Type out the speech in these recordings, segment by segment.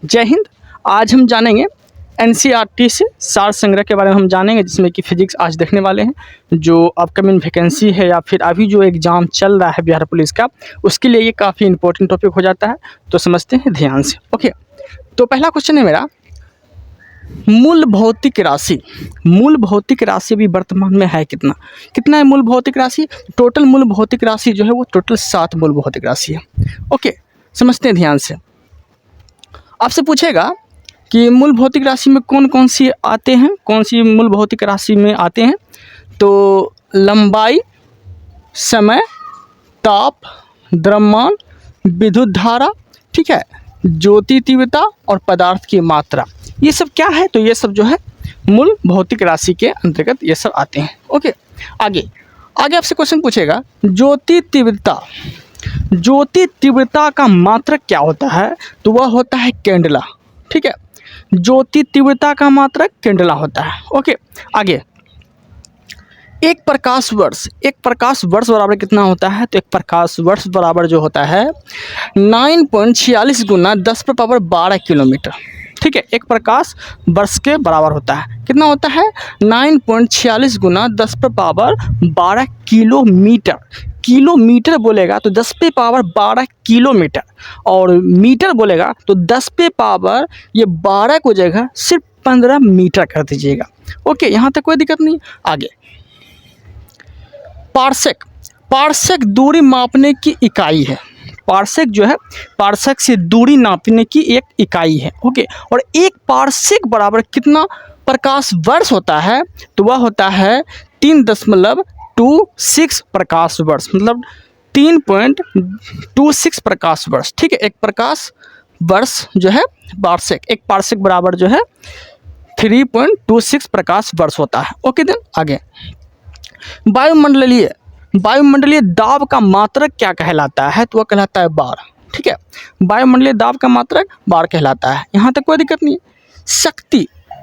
जय हिंद। आज हम जानेंगे एनसीईआरटी से सार संग्रह के बारे में हम जानेंगे, जिसमें कि फिजिक्स आज देखने वाले हैं। जो अपकमिंग वैकेंसी है या फिर अभी जो एग्ज़ाम चल रहा है बिहार पुलिस का, उसके लिए ये काफ़ी इंपॉर्टेंट टॉपिक हो जाता है। तो समझते हैं ध्यान से। ओके, तो पहला क्वेश्चन है मेरा, मूल भौतिक राशि। मूल भौतिक राशि भी वर्तमान में है कितना है मूल भौतिक राशि? टोटल मूल भौतिक राशि जो है वो टोटल 7 मूल भौतिक राशि है। ओके, समझते हैं ध्यान से। आपसे पूछेगा कि मूल भौतिक राशि में कौन कौन सी आते हैं, कौन सी मूल भौतिक राशि में आते हैं। तो लंबाई, समय, ताप, द्रव्यमान, विद्युत धारा, ठीक है, ज्योति तीव्रता और पदार्थ की मात्रा, ये सब क्या है? तो ये सब जो है मूल भौतिक राशि के अंतर्गत ये सब आते हैं। ओके, आगे आपसे क्वेश्चन पूछेगा, ज्योति तीव्रता। ज्योति तीव्रता का मात्रक क्या होता है? तो वह होता है कैंडला। ठीक है, ज्योति तीव्रता का मात्रक कैंडला होता है। ओके, आगे एक प्रकाश वर्ष बराबर कितना होता है? तो एक प्रकाश वर्ष बराबर जो होता है 9.46 गुना 10⁻12 किलोमीटर। ठीक है, एक प्रकाश वर्ष के बराबर होता है। कितना होता है? 9.46 गुना 10⁻12 किलोमीटर। किलोमीटर बोलेगा तो 10⁻12 किलोमीटर, और मीटर बोलेगा तो 10⁻12 को जगह सिर्फ 15 मीटर कर दीजिएगा। ओके, यहाँ तक कोई दिक्कत नहीं। आगे पार्सेक दूरी मापने की इकाई है। पार्सेक जो है, पार्सेक से दूरी नापने की एक इकाई है। ओके, और एक पार्सेक बराबर कितना प्रकाश वर्ष होता है? तो वह होता है 3.26 प्रकाश वर्ष, मतलब 3.26 प्रकाश वर्ष। ठीक है, एक प्रकाश वर्ष जो है पार्सेक, एक पार्सेक बराबर जो है 3.26 प्रकाश वर्ष होता है। ओके, देन आगे वायुमंडलीय दाब का मात्रक क्या कहलाता है? तो वह कहलाता है बार। ठीक है, वायुमंडलीय दाब का मात्रक बार कहलाता है। यहाँ तक कोई दिक्कत नहीं है।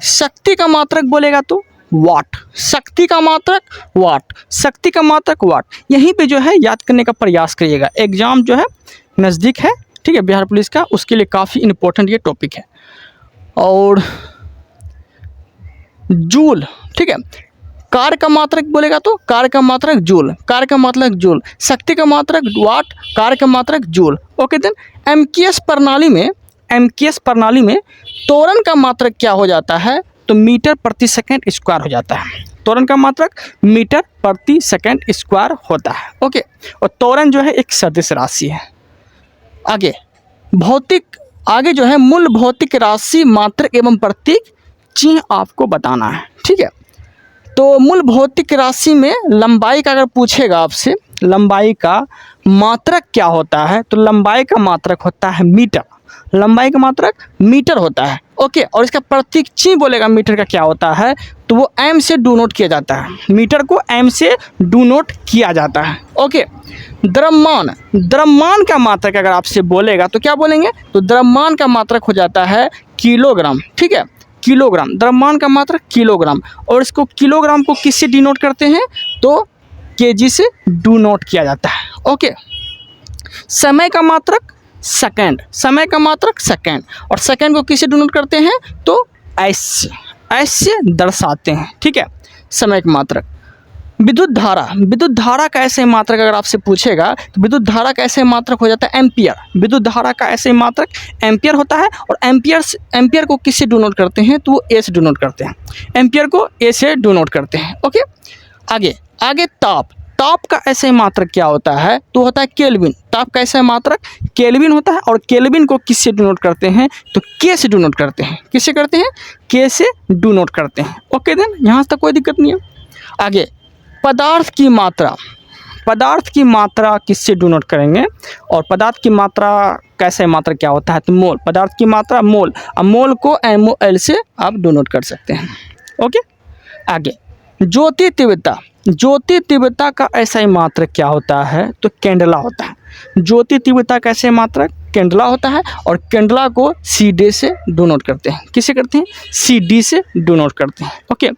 शक्ति का मात्रक बोलेगा तो वाट। शक्ति का मात्रक वाट। यहीं पे जो है याद करने का प्रयास करिएगा। एग्जाम जो है नज़दीक है, ठीक है, बिहार पुलिस का, उसके लिए काफ़ी इम्पोर्टेंट ये टॉपिक है। और जूल, ठीक है, कार्य का मात्रक बोलेगा तो कार्य का मात्रक जूल। शक्ति का मात्रक वाट, कार्य का मात्रक जूल। ओके, देन एमकेएस प्रणाली में त्वरण का मात्रक क्या हो जाता है? तो मीटर प्रति सेकंड स्क्वायर हो जाता है। त्वरण का मात्रक मीटर प्रति सेकंड स्क्वायर होता है। ओके, और त्वरण जो है एक सदिश राशि है। आगे जो है मूल भौतिक राशि, मात्रक एवं प्रतीक चिन्ह आपको बताना है। ठीक है, तो मूल भौतिक राशि में लंबाई का अगर पूछेगा आपसे, लंबाई का मात्रक क्या होता है? तो लंबाई का मात्रक होता है मीटर। लंबाई का मात्रक मीटर होता है। ओके, और इसका प्रतीक चिन्ह बोलेगा मीटर का क्या होता है? तो वो एम से डू नोट किया जाता है। मीटर को एम से डू नोट किया जाता है। ओके, द्रव्यमान का मात्रक अगर आपसे बोलेगा तो क्या बोलेंगे? तो द्रव्यमान का मात्रक हो जाता है किलोग्राम। ठीक है, किलोग्राम, द्रव्यमान का मात्रक किलोग्राम। और इसको किलोग्राम को किससे डिनोट करते हैं? तो केजी से डू नोट किया जाता है। ओके, समय का मात्रक सेकंड। और सेकंड को किससे डिनोट करते हैं? तो एस से दर्शाते हैं। ठीक है, समय का मात्रक। विद्युत धारा का ऐसे मात्रक अगर आपसे पूछेगा तो विद्युत धारा का ऐसे मात्रक हो जाता है एम्पियर। विद्युत धारा का ऐसे मात्रक एम्पियर होता है। और एम्पियर को किससे डू नोट करते हैं? तो वो ए से डू नोट करते हैं। एम्पियर को ए से डू नोट करते हैं। ओके, आगे ताप का ऐसे मात्रक क्या होता है? तो होता है केल्विन। ताप का ऐसा मात्रक केल्विन होता है। और केल्विन को किससे डू नोट करते हैं? तो के से डू नोट करते हैं। किससे करते हैं? के से डू नोट करते हैं। ओके, देन यहाँ तक कोई दिक्कत नहीं है। आगे पदार्थ की मात्रा किससे डू नोट करेंगे? और पदार्थ की मात्रा कैसे मात्रक क्या होता है? तो मोल। पदार्थ की मात्रा मोल। अब मोल को MOL से आप डू नोट कर सकते हैं। ओके, आगे ज्योति तीव्रता का ऐसा ही मात्रक क्या होता है? तो कैंडला होता है। ज्योति तीव्रता का ऐसे मात्रक कैंडला होता है। और कैंडला को CD से डू नोट करते हैं। किससे करते हैं? CD से डू नोट करते हैं। ओके,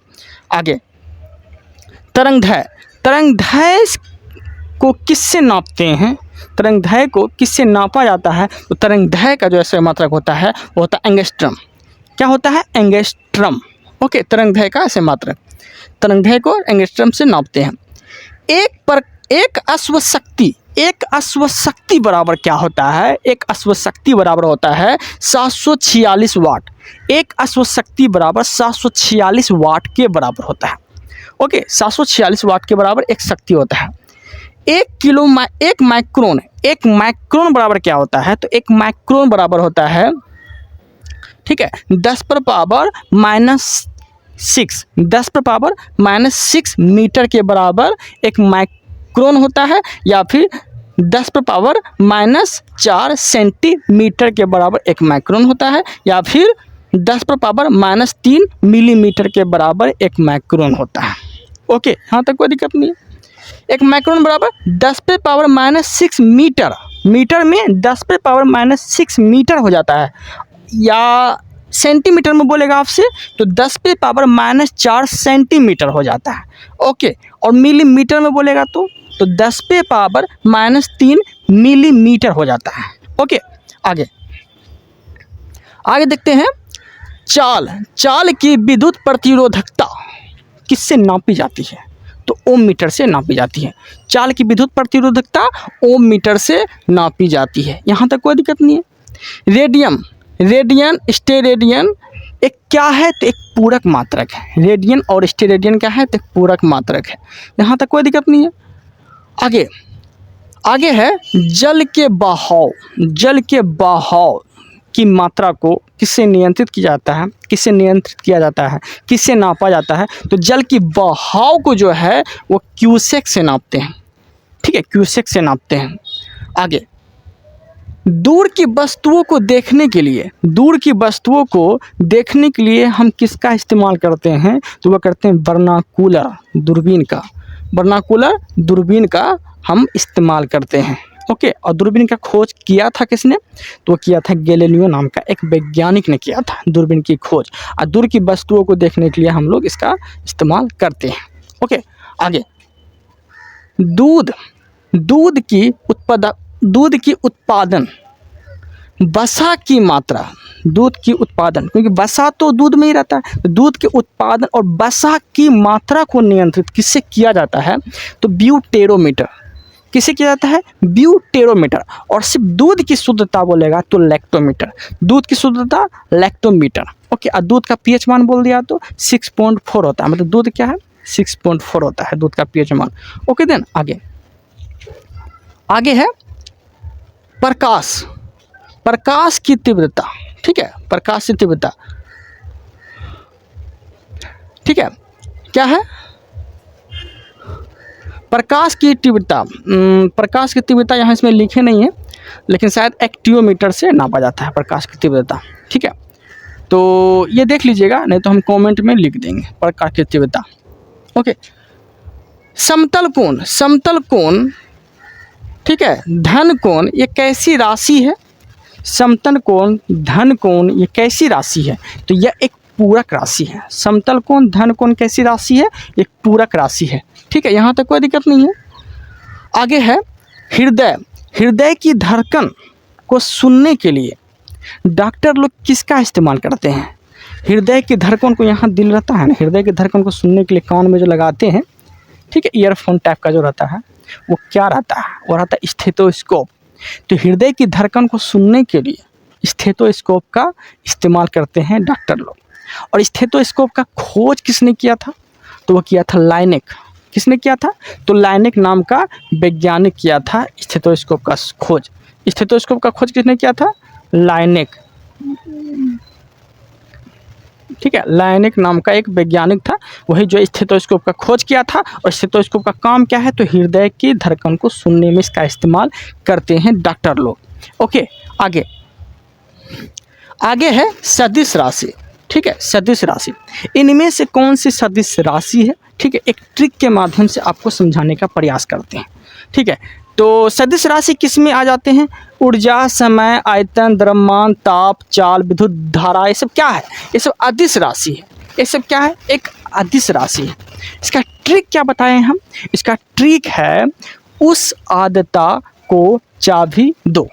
आगे तरंगदैर्घ्य को किससे नापते हैं? तरंगदैर्घ्य को किससे नापा जाता है? तो तरंगदैर्घ्य का जो ऐसे मात्रक होता है वो होता है एंगस्ट्रम। क्या होता है? एंगस्ट्रम। ओके, तरंगदैर्घ्य का ऐसे मात्रक, तरंगदैर्घ्य को एंगस्ट्रम से नापते हैं। एक अश्व शक्ति बराबर क्या होता है? एक अश्व शक्ति बराबर होता है 746 वाट। एक अश्व शक्ति बराबर 746 वाट के बराबर होता है। ओके, 746 वाट के बराबर एक शक्ति होता है। एक माइक्रोन बराबर क्या होता है? तो एक माइक्रोन बराबर होता है, ठीक है, 10 पर पावर माइनस 6 मीटर के बराबर एक माइक्रोन होता है, या फिर 10 पर पावर माइनस 4 सेंटीमीटर के बराबर एक माइक्रोन होता है, या फिर 10 पर पावर माइनस 3 मिलीमीटर के बराबर एक माइक्रोन होता है। ओके, यहाँ तक कोई दिक्कत नहीं है। एक माइक्रोन बराबर 10 पे पावर माइनस 6 मीटर, मीटर में 10 पे पावर माइनस 6 मीटर हो जाता है, या सेंटीमीटर में बोलेगा आपसे तो 10 पे पावर माइनस 4 सेंटीमीटर हो जाता है। ओके, और मिलीमीटर में बोलेगा तो 10 पे पावर माइनस 3 मिलीमीटर हो जाता है। ओके, आगे देखते हैं। चाल की विद्युत प्रतिरोधकता किससे नापी जाती है? तो ओम मीटर से नापी जाती है। चाल की विद्युत प्रतिरोधकता ओम मीटर से नापी जाती है। यहाँ तक कोई दिक्कत नहीं है। रेडियन स्टेरेडियन एक क्या है? तो एक पूरक मात्रक है। रेडियन और स्टेरेडियन क्या है? तो एक पूरक मात्रक है। यहाँ तक कोई दिक्कत नहीं है। आगे है जल के बहाव की मात्रा को किससे नियंत्रित किया जाता है? किससे नापा जाता है? तो जल की बहाव को जो है वो क्यूसेक से नापते हैं। ठीक है, क्यूसेक से नापते हैं। आगे, दूर की वस्तुओं को देखने के लिए हम किसका इस्तेमाल करते हैं? तो वह करते हैं बरनाकुलर दूरबीन का हम इस्तेमाल करते हैं। ओके, और दूरबीन का खोज किया था किसने? तो वो किया था गैलीलियो नाम का एक वैज्ञानिक ने किया था दूरबीन की खोज। और दूर की वस्तुओं को देखने के लिए हम लोग इसका इस्तेमाल करते हैं। ओके, आगे, दूध की उत्पादन, वसा की मात्रा, क्योंकि वसा तो दूध में ही रहता है, तो दूध के उत्पादन और वसा की मात्रा को नियंत्रित किससे किया जाता है? तो ब्यूटेरोमीटर। किसे किया जाता है? ब्यूटेरोमीटर। और सिर्फ दूध की शुद्धता बोलेगा तो लैक्टोमीटर। दूध की शुद्धता लैक्टोमीटर। ओके, और दूध का पीएच मान बोल दिया तो 6.4 होता है। मतलब दूध क्या है? 6.4 होता है दूध का पीएच मान। ओके, देन आगे है प्रकाश की तीव्रता। ठीक है, प्रकाश की तीव्रता, ठीक है, क्या है? प्रकाश की तीव्रता यहाँ इसमें लिखे नहीं है, लेकिन शायद एक्टियोमीटर से नापा जाता है प्रकाश की तीव्रता। ठीक है, तो ये देख लीजिएगा, नहीं तो हम कमेंट में लिख देंगे प्रकाश की तीव्रता। ओके, समतल कोण, ठीक है, धन कोण, ये कैसी राशि है? समतल कोण, धन कोण, ये कैसी राशि है? तो यह एक पूरक राशि है। समतल कोण, धन कोण कैसी राशि है? एक पूरक राशि है। ठीक है, यहाँ तक कोई दिक्कत नहीं है। आगे है हृदय की धड़कन को सुनने के लिए डॉक्टर लोग किसका इस्तेमाल करते हैं? हृदय की धड़कन को, यहाँ दिल रहता है ना, हृदय की धड़कन को सुनने के लिए कान में जो लगाते हैं, ठीक है, ईयरफोन टाइप का जो रहता है, वो क्या रहता है? वो रहता है स्टेथोस्कोप। तो हृदय की धड़कन को सुनने के लिए स्टेथोस्कोप का इस्तेमाल करते हैं डॉक्टर लोग। और स्टेथोस्कोप का खोज किसने किया था? तो वो किया था लाइनेक। किसने किया था? तो लाइनेक नाम का वैज्ञानिक किया था स्टेथोस्कोप का खोज। स्टेथोस्कोप का खोज किसने किया था? लाइनेक। ठीक है, लाइनेक नाम का एक वैज्ञानिक था, वही जो स्टेथोस्कोप का खोज किया था। और स्टेथोस्कोप का काम क्या है? तो हृदय की धड़कन को सुनने में इसका इस्तेमाल करते हैं डॉक्टर लोग। ओके, आगे है सदिश राशि। ठीक है, सदिश राशि, इनमें से कौन सी सदिश राशि है? ठीक है, एक ट्रिक के माध्यम से आपको समझाने का प्रयास करते हैं। ठीक है, तो सदिश राशि किस में आ जाते हैं? ऊर्जा, समय, आयतन, द्रव्यमान, ताप, चाल, विद्युत धारा, ये सब क्या है? ये सब अदिश राशि है। ये सब क्या है? एक अदिश राशि है। इसका ट्रिक क्या बताएं हम? इसका ट्रिक है उस आद्यता को चाबी दो।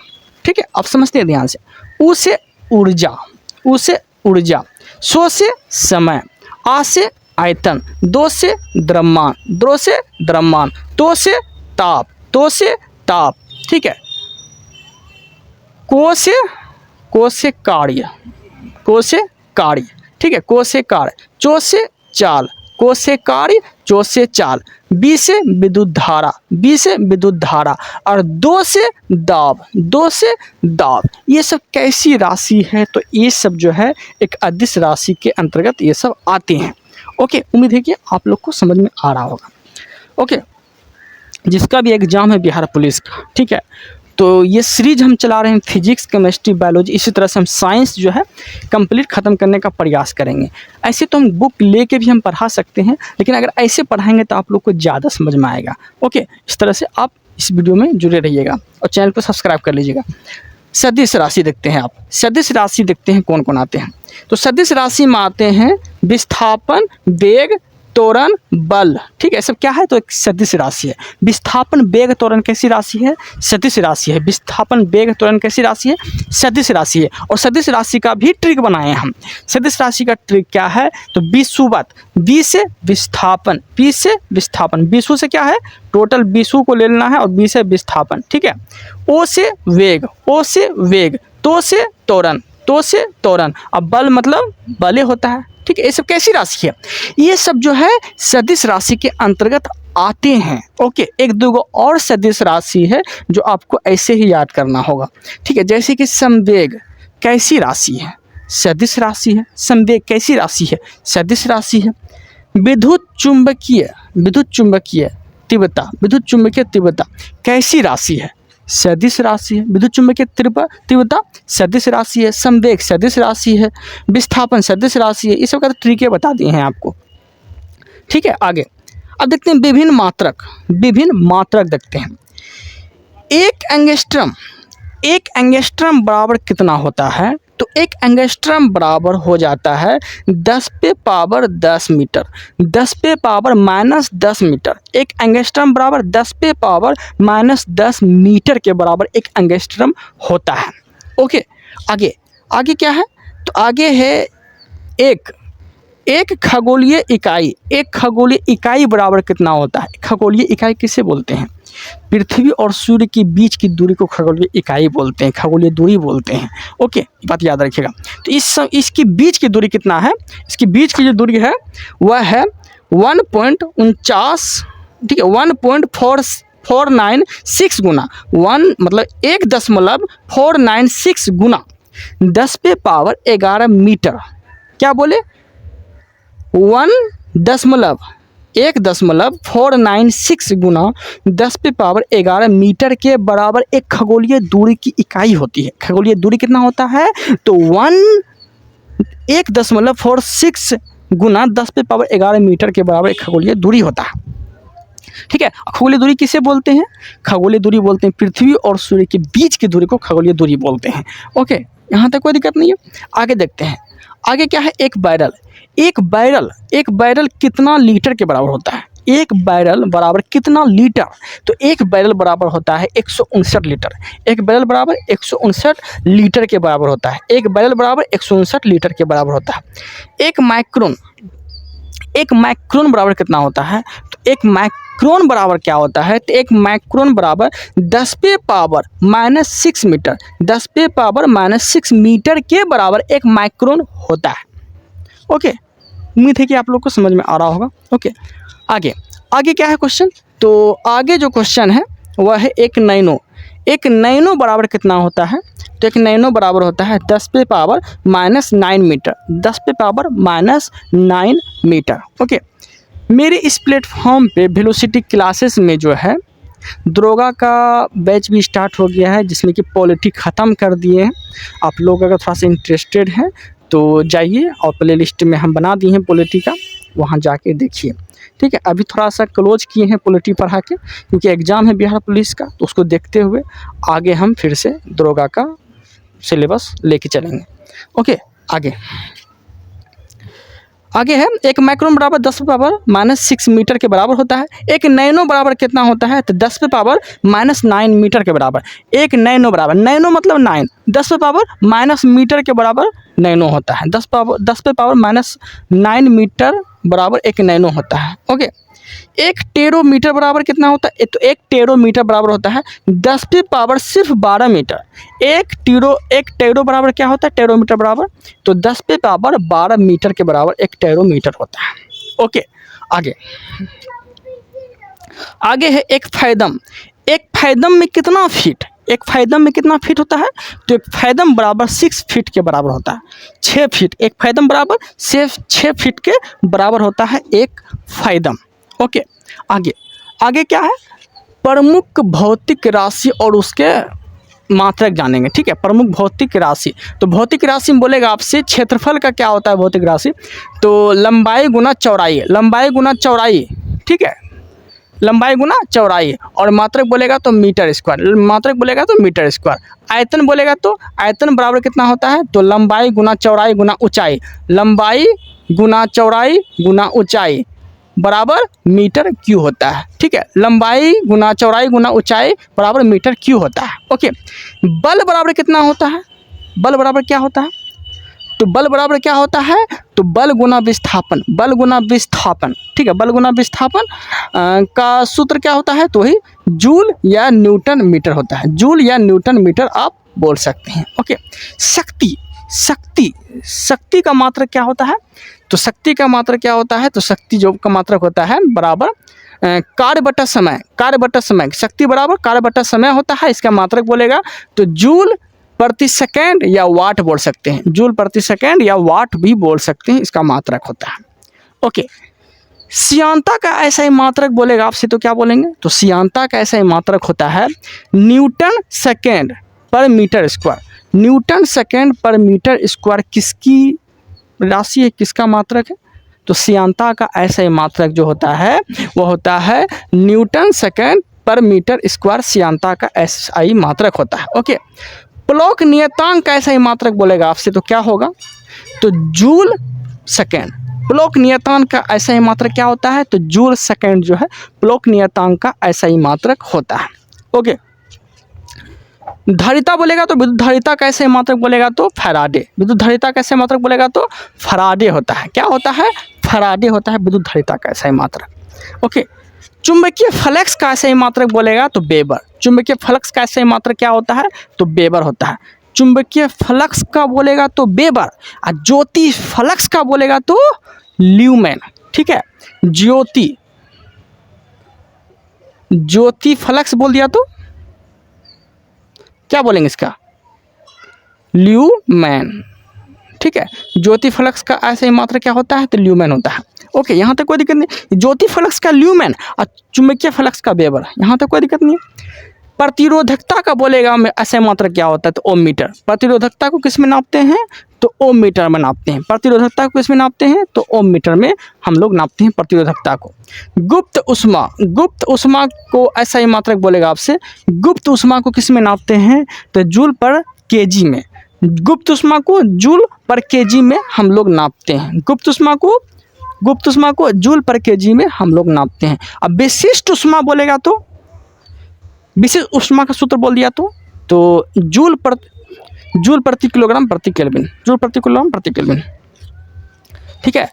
ठीक है, आप समझते हैं ध्यान से। ऊ से ऊर्जा, ऊ से ऊर्जा, सो से समय, आ से आयतन, दो से द्रव्यमान, द्रो से द्रव्यमान, तो से ताप, तो से ताप। ठीक है, को से कार्य, को से कार्य। ठीक है, को से कार्य, चो से चाल, को से कार्य, चो से चाल, बी से विद्युत धारा, बी से विद्युत धारा, और दो से दाब, दो से दाब। ये सब कैसी राशि है? तो ये सब जो है एक अदिश राशि के अंतर्गत ये सब आते हैं। ओके, उम्मीद है कि आप लोग को समझ में आ रहा होगा। ओके, जिसका भी एग्जाम है बिहार पुलिस का, ठीक है, तो ये सीरीज हम चला रहे हैं फिजिक्स, केमिस्ट्री, बायोलॉजी, इसी तरह से हम साइंस जो है कंप्लीट ख़त्म करने का प्रयास करेंगे। ऐसे तो हम बुक लेके भी हम पढ़ा सकते हैं, लेकिन अगर ऐसे पढ़ाएंगे तो आप लोग को ज़्यादा समझ में आएगा। ओके, इस तरह से आप इस वीडियो में जुड़े रहिएगा और चैनल को सब्सक्राइब कर लीजिएगा। सदिश राशि देखते हैं, आप सदिश राशि देखते हैं कौन कौन आते हैं। तो सदिश राशि में आते हैं विस्थापन, वेग, त्वरण, बल। ठीक है, सब क्या है? तो एक सदिश राशि है। विस्थापन, वेग, त्वरण कैसी राशि है? सदिश राशि है। विस्थापन, वेग, त्वरण कैसी राशि है? सदिश राशि है। और सदिश राशि का भी ट्रिक बनाए हम। सदिश राशि का ट्रिक क्या है? तो विषुवत, बी से विस्थापन, पी से विस्थापन, विषु से क्या है? टोटल विषु को ले लेना है और बी से विस्थापन। ठीक है, ओ से वेग, ओ से वेग, तो से त्वरण, तो से त्वरण, अब बल मतलब बले होता है। ठीक है, ये सब कैसी राशि है? ये सब जो है सदिश राशि के अंतर्गत आते हैं। ओके, एक दो और सदिश राशि है जो आपको ऐसे ही याद करना होगा। ठीक है, जैसे कि संवेग कैसी राशि है? सदिश राशि है। संवेग कैसी राशि है? सदिश राशि है। विद्युत चुंबकीय, विद्युत चुंबकीय तीव्रता, विद्युत चुंबकीय तीव्रता कैसी राशि है? सदिश राशि है। विद्युत चुंबकीय तीव्रता सदिश राशि है। संवेग सदिश राशि है। विस्थापन सदिश राशि है। ये सब का तो ट्रिक बता दिए हैं आपको। ठीक है, आगे अब देखते हैं विभिन्न मात्रक, विभिन्न मात्रक देखते हैं। एक एंगस्ट्रम बराबर कितना होता है? तो एक एंगस्ट्रम बराबर हो जाता है 10 पे पावर 10 मीटर, 10 पे पावर माइनस 10 मीटर। एक एंगस्ट्रम बराबर 10 पे पावर माइनस 10 मीटर के बराबर एक एंगस्ट्रम होता है। ओके, आगे क्या है? तो आगे है एक खगोलीय इकाई। एक खगोलीय इकाई बराबर कितना होता है? खगोलीय इकाई किसे बोलते हैं? पृथ्वी और सूर्य के बीच की दूरी को खगोलीय इकाई बोलते हैं, खगोलीय दूरी बोलते हैं। ओके, ये बात याद रखिएगा। तो इसकी बीच की दूरी कितना है? इसकी बीच की जो दूरी है वह है 1.49, ठीक है, 1.496 गुना 1 मतलब 1.496 गुना 10 पे पावर 11 मीटर। क्या बोले? 1.496 गुना 10 पे पावर 11 मीटर के बराबर एक खगोलीय दूरी की इकाई होती है। खगोलीय दूरी कितना होता है? तो 1.46 गुना 10 पे पावर 11 मीटर के बराबर एक खगोलीय दूरी होता है। ठीक है, खगोलीय दूरी किसे बोलते हैं? खगोलीय दूरी बोलते हैं पृथ्वी और सूर्य के बीच की दूरी को खगोलीय दूरी बोलते हैं। ओके, यहाँ तक कोई दिक्कत नहीं है। आगे देखते हैं, आगे क्या है? एक बैरल कितना लीटर के बराबर होता है? एक बैरल बराबर कितना लीटर? तो एक बैरल बराबर होता है 159 लीटर। एक बैरल बराबर 159 लीटर के बराबर होता है। एक बैरल बराबर 159 लीटर के बराबर होता है। एक माइक्रोन बराबर कितना होता है? तो एक माइक्रोन बराबर क्या होता है? तो एक माइक्रोन बराबर 10 पे पावर माइनस 6 मीटर, 10 पे पावर माइनस 6 मीटर के बराबर एक माइक्रोन होता है। ओके, उम्मीद है कि आप लोग को समझ में आ रहा होगा। ओके, आगे क्या है क्वेश्चन? तो आगे जो क्वेश्चन है वह है एक नैनो बराबर कितना होता है? तो एक नैनो बराबर होता है 10 पे पावर माइनस 9 मीटर, 10 पे पावर माइनस 9 मीटर। ओके, मेरे इस प्लेटफॉर्म पे वेलोसिटी क्लासेस में जो है दरोगा का बैच भी स्टार्ट हो गया है, जिसमें कि पॉलिटी ख़त्म कर दिए हैं। आप लोग अगर थोड़ा सा इंटरेस्टेड हैं तो जाइए और प्ले लिस्ट में हम बना दिए हैं पॉलिटी का, वहाँ जाके देखिए। ठीक है, अभी थोड़ा सा क्लोज किए हैं पॉलिटी पढ़ा के, क्योंकि एग्ज़ाम है बिहार पुलिस का, तो उसको देखते हुए आगे हम फिर से दरोगा का सिलेबस लेके चलेंगे। ओके, आगे है, एक माइक्रोन बराबर 10⁻⁻6 मीटर के बराबर होता है। एक नैनो बराबर कितना होता है, तो 10⁻⁹ मीटर के बराबर। एक नैनो बराबर, नैनो मतलब 9, 10⁻⁻ मीटर के बराबर नैनो होता है। 10⁻⁹ मीटर बराबर एक नैनो होता है। ओके, एक टेरोमीटर बराबर कितना होता है, तो एक टेरोमीटर बराबर होता है 10⁻⁻ सिर्फ 12 मीटर। एक टेरो बराबर क्या होता है, टेरोमीटर बराबर, तो 10⁻12 मीटर के बराबर एक टेरोमीटर होता है। ओके, आगे है एक फैदम। एक फैदम में कितना फीट, एक फैदम में कितना फीट होता है, तो एक फैदम बराबर 6 फीट के बराबर होता है। 6 फीट, एक फैदम बराबर 6 फीट के बराबर होता है एक फैदम। ओके, आगे क्या है, प्रमुख भौतिक राशि और उसके मात्रक जानेंगे। ठीक है, प्रमुख भौतिक राशि, तो भौतिक राशि में बोलेगा आपसे क्षेत्रफल का क्या होता है भौतिक राशि, तो लंबाई गुना चौड़ाई, लंबाई गुना चौड़ाई। ठीक है, लंबाई गुना चौड़ाई, और मात्रक बोलेगा तो मीटर स्क्वायर, मात्रक बोलेगा तो मीटर स्क्वायर। आयतन बोलेगा तो आयतन बराबर कितना होता है, तो लंबाई गुना चौड़ाई गुना ऊंचाई, लंबाई गुना चौड़ाई गुना ऊंचाई बराबर मीटर क्यू होता है। ठीक है, लंबाई गुना चौड़ाई गुना ऊंचाई बराबर मीटर क्यू होता है। ओके, बल बराबर कितना होता है, बल बराबर क्या होता है, तो बल बराबर क्या होता है, तो बल गुना विस्थापन, बल गुना विस्थापन। ठीक है, बल गुना विस्थापन का सूत्र क्या होता है, तो वही जूल या न्यूटन मीटर होता है। जूल या न्यूटन मीटर आप बोल सकते हैं। ओके, शक्ति का मात्रक क्या होता है, तो शक्ति का मात्रक क्या होता है, तो शक्ति जो का मात्रक होता है बराबर कार्य बटा समय, कार्य बटा समय, शक्ति बराबर कार्य बटा समय होता है। इसका मात्रक बोलेगा तो जूल प्रति सेकेंड या वाट बोल सकते हैं, जूल प्रति सेकेंड या वाट भी बोल सकते हैं, इसका मात्रक होता है। ओके, सियांता का ऐसा ही मात्रक बोलेगा आपसे तो क्या बोलेंगे, तो सियांता का ऐसा ही मात्रक होता है न्यूटन सेकेंड पर मीटर स्क्वायर। न्यूटन सेकेंड पर मीटर स्क्वायर किसकी राशि है, किसका मात्रक है, तो सियांता का ऐसा ही मात्रक जो होता है वो होता है न्यूटन सेकेंड पर मीटर स्क्वायर, सियांता का ऐसा ही मात्रक होता है। ओके, प्लॉक नियतांक का ऐसा ही मात्रक बोलेगा आपसे तो क्या होगा, तो जूल सेकेंड। प्लॉक नियतांक का ऐसा ही मात्रक क्या होता है, तो जूल सेकेंड जो है प्लॉक नियतांक का ऐसा ही मात्रक होता है। ओके, धारिता बोलेगा तो विद्युत धारिता कैसे मात्रक बोलेगा तो फैराडे, विद्युत धारिता कैसे मात्रक बोलेगा तो फैराडे होता है। क्या होता है, फैराडे होता है विद्युत धारिता का ऐसा ही मात्रक। ओके, चुंबकीय फ्लक्स का ऐसा ही मात्रक बोलेगा तो वेबर। चुंबकीय फ्लक्स का ऐसा ही मात्रक क्या होता है, तो वेबर होता है। चुंबकीय फ्लक्स का बोलेगा तो वेबर, और ज्योति फ्लक्स का बोलेगा तो ल्यूमेन। ठीक है, ज्योति फ्लक्स बोल दिया तो क्या बोलेंगे इसका, ल्यूमेन। ठीक है, ज्योति फ्लक्स का ऐसे ही मात्रक क्या होता है, तो ल्यूमेन होता है। ओके, यहाँ तक कोई दिक्कत नहीं, ज्योति फ्लक्स का ल्यूमेन और चुंबकीय फ्लक्स का वेबर, यहाँ तक कोई दिक्कत नहीं है। प्रतिरोधकता का बोलेगा में ऐसे मात्रक क्या होता है, तो ओम मीटर। प्रतिरोधकता को किस में नापते हैं, तो ओम मीटर में नापते हैं। प्रतिरोधकता को किस में नापते हैं, तो ओम मीटर में हम लोग नापते हैं प्रतिरोधकता को। गुप्त उष्मा को ऐसा ही मात्रक बोलेगा आपसे, गुप्त उष्मा को किस में नापते हैं, तो जूल पर केजी में। गुप्त उष्मा को जूल पर केजी में हम लोग नापते हैं। गुप्त उष्मा को जूल पर केजी में हम लोग नापते हैं। अब विशिष्ट उष्मा बोलेगा तो विशिष्ट उष्मा का सूत्र बोल दिया तो जूल प्रति किलोग्राम प्रति केल्विन, जूल प्रति किलोग्राम प्रति केल्विन। ठीक है,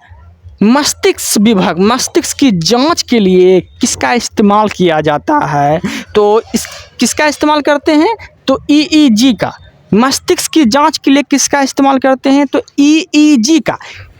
मस्तिष्क विभाग, मस्तिष्क की जांच के लिए किसका इस्तेमाल किया जाता है, तो किसका इस्तेमाल करते हैं, तो EEG का। मस्तिष्क की जांच के लिए किसका इस्तेमाल करते हैं, तो EEG का।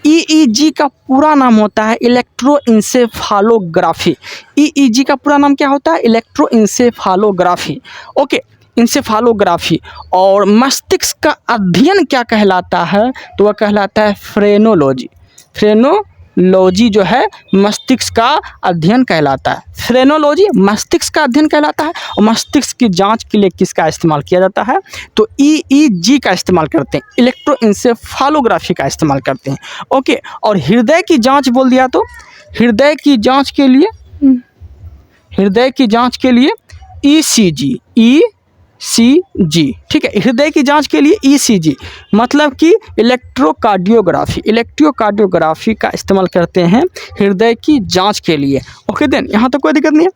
EEG का पूरा नाम होता है इलेक्ट्रोइंसेफालोग्राफी। EEG का पूरा नाम क्या होता है, इलेक्ट्रोइंसेफालोग्राफी। ओके, इंसेफालोग्राफी। और मस्तिष्क का अध्ययन क्या कहलाता है, तो वह कहलाता है फ्रेनोलॉजी। फ्रेनोलॉजी जो है मस्तिष्क का अध्ययन कहलाता है। फ्रेनोलॉजी मस्तिष्क का अध्ययन कहलाता है। और मस्तिष्क की जांच के लिए किसका इस्तेमाल किया जाता है, तो EEG का इस्तेमाल करते हैं, इलेक्ट्रोइंसेफालोग्राफी का इस्तेमाल करते हैं। ओके, और हृदय की जांच बोल दिया तो हृदय की जांच के लिए ECG, ECG, ठीक है। हृदय की जांच के लिए ECG मतलब कि इलेक्ट्रोकार्डियोग्राफी का इस्तेमाल करते हैं हृदय की जांच के लिए। ओके देन, यहाँ तक कोई दिक्कत नहीं है।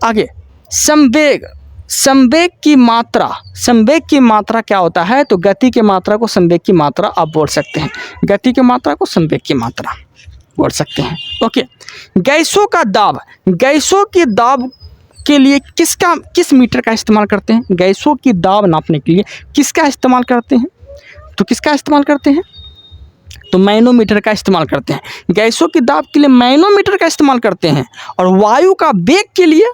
आगे संवेग की मात्रा क्या होता है? तो गति की मात्रा को संवेग की मात्रा आप बोल सकते हैं, गति की मात्रा को संवेग की मात्रा बोल सकते हैं। ओके, गैसों की दाब के लिए किस मीटर का इस्तेमाल करते हैं? गैसों की दाब नापने के लिए किसका इस्तेमाल करते हैं? तो किसका इस्तेमाल करते हैं? तो मैनोमीटर का इस्तेमाल करते हैं। गैसों की दाब के लिए मैनोमीटर का इस्तेमाल करते हैं और वायु का वेग के लिए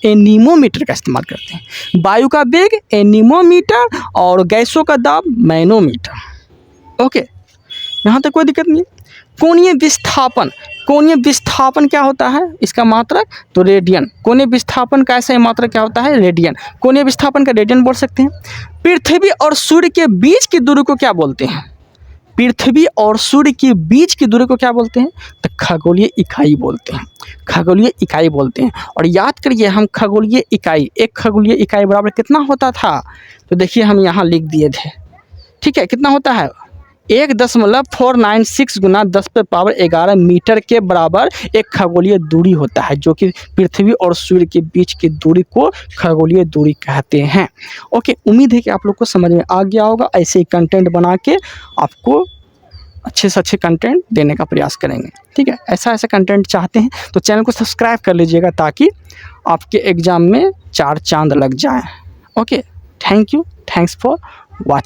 एनीमोमीटर का इस्तेमाल करते हैं। वायु का वेग एनीमोमीटर और गैसों का दाब मैनोमीटर। ओके, यहाँ तक कोई दिक्कत नहीं है। कोणीय विस्थापन क्या होता है? इसका मात्रक तो रेडियन। कोणीय विस्थापन का ऐसा मात्रक क्या होता है? रेडियन। कोणीय विस्थापन का रेडियन बोल सकते हैं। पृथ्वी और सूर्य के बीच की दूरी को क्या बोलते हैं? पृथ्वी और सूर्य के बीच की दूरी को क्या बोलते हैं? तो खगोलीय इकाई बोलते हैं, खगोलीय इकाई बोलते हैं। और याद करिए हम खगोलीय इकाई, एक खगोलीय इकाई बराबर कितना होता था? तो देखिए हम यहाँ लिख दिए थे, ठीक है। कितना होता है? 1.496 गुना 10⁻11 मीटर के बराबर एक खगोलीय दूरी होता है, जो कि पृथ्वी और सूर्य के बीच की दूरी को खगोलीय दूरी कहते हैं। ओके, उम्मीद है कि आप लोग को समझ में आ गया होगा। ऐसे ही कंटेंट बना के आपको अच्छे से अच्छे कंटेंट देने का प्रयास करेंगे, ठीक है। ऐसा कंटेंट चाहते हैं तो चैनल को सब्सक्राइब कर लीजिएगा ताकि आपके एग्ज़ाम में 4 चांद लग जाएँ। Okay, thank you, thanks for watching.